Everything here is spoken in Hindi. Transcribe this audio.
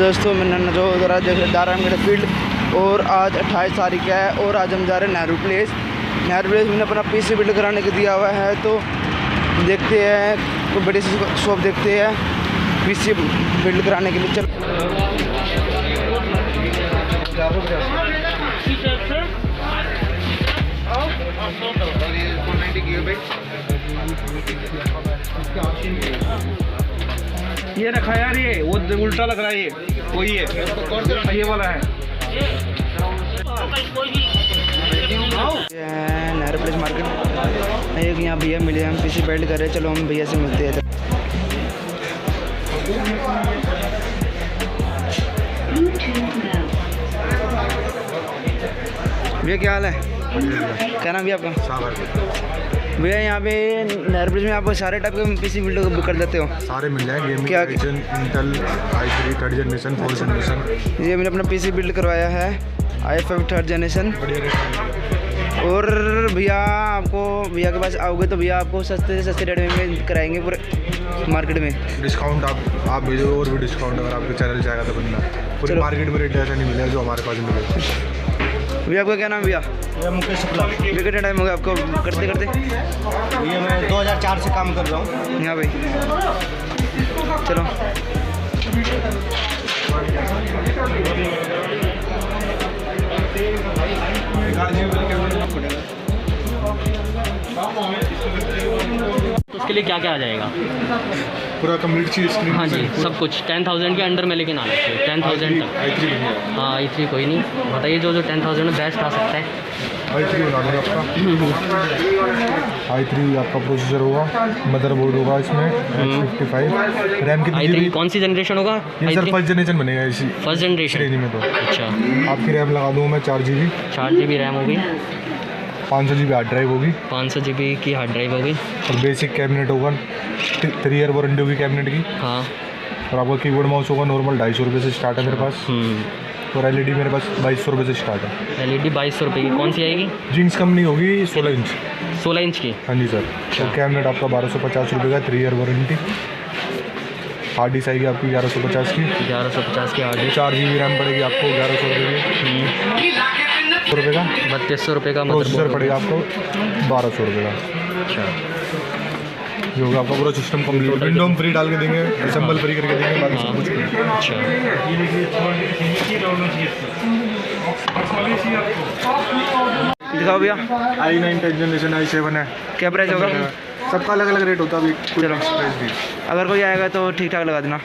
दोस्तों, मैंने नजोरा दारामगढ़ फील्ड और आज 28 तारीख है और आज हम जा रहे हैं नेहरू प्लेस। नेहरू प्लेस मैंने अपना पीसी बिल्ड कराने के दिया हुआ है, तो देखते हैं कोई बड़ी सी शॉप देखते हैं पीसी बिल्ड कराने के लिए। चल ये रखा यार, ये वो उल्टा लग रहा है, ये वही है, ये वाला है। नेहरू प्लेस मार्केट एक यहाँ भैया मिले, हम पीसी बिल्ड कर रहे हैं। चलो हम भैया से मिलते हैं। भैया क्या हाल है? क्या नाम भैया आपका? भैया यहाँ पे नेहरू प्लेस में आप सारे टाइप के पीसी बिल्ड बुक कर देते हो? सारे मिल जाएंगे, गेमिंग क्या edition, Intel i3 third generation, fourth generation. ये मैंने अपना पीसी बिल्ड करवाया है i5 थर्ड जनरेशन। और भैया आपको भैया के पास आओगे तो भैया आपको सस्ते से सस्ते रेट में कराएंगे पूरे मार्केट में। डिस्काउंट आप भेजो और भी डिस्काउंट अगर आपके चैनल जाएगा तो बनना। पूरी मार्केट में रेट ऐसा नहीं मिलेगा जो हमारे पास मिलेगा। भैया आपका क्या नाम भैया? भैया मुकेश शुक्ला। भैया कितना टाइम हो गया आपको करते करते? भैया मैं 2004 से काम कर रहा हूँ यहाँ पे। चलो उसके लिए क्या क्या आ जाएगा? पूरा कंप्लीट चीज स्क्रीन। हाँ जी, सब कुछ 10,000 के अंडर में लेकिन आना चाहिए। 10,000 तक i3 हाँ, i3 कोई नहीं, बताइए जो 10,000 में बेस्ट आ सकता है। i3 बना दूँगा आपका। i3 आपका प्रोसेसर होगा, मदरबोर्ड होगा इसमें 55, रैम की i3 कौन सी जनरेशन होगा? ये सर फर्स्ट जनरेशन बनेगा इसी फर्स्ट जनरेशन श्रेणी में। तो अच्छा, आपकी रैम लगा दूँगा मैं 4 GB, 4 GB रैम होगी, 500 GB हार्ड ड्राइव होगी, 500 GB की हार्ड ड्राइव होगी, और बेसिक कैबिनेट होगा, 3 ईयर वारंटी होगी कैबिनेट की। हाँ। और आपका कीबोर्ड माउस होगा नॉर्मल 250 रुपये से स्टार्ट है मेरे पास। और LED मेरे पास 2200 रुपये से स्टार्ट है। LED 2200 रुपये की कौन सी आएगी? जीन्स कंपनी होगी 16 इंच। 16 इंच की? हाँ जी सर। और कैबिनेट आपका 1250 रुपये का, 3 ईयर वारंटी। हार्ड डिस्क आएगी आपकी 1150 की। 1150 की हार्ड डिस्क। 4 GB रैम पड़ेगी आपको 1100 रुपये की, 3200 रुपये का। 3200 रुपये का प्रोसेसर पड़ेगा आपको 1200 रुपये का। अच्छा, ये होगा आपका पूरा सिस्टम कंप्लीट। विंडो हम फ्री डाल के देंगे, असेंबल फ्री करके देंगे, बाकी सब कुछ फ्री। अच्छा। दिखाओ भैया। i9 10th जनरेशन, i7 है। क्या प्राइस होगा? सबका अलग अलग रेट होता है अभी। चलो, अगर कोई आएगा तो ठीक ठाक लगा देना।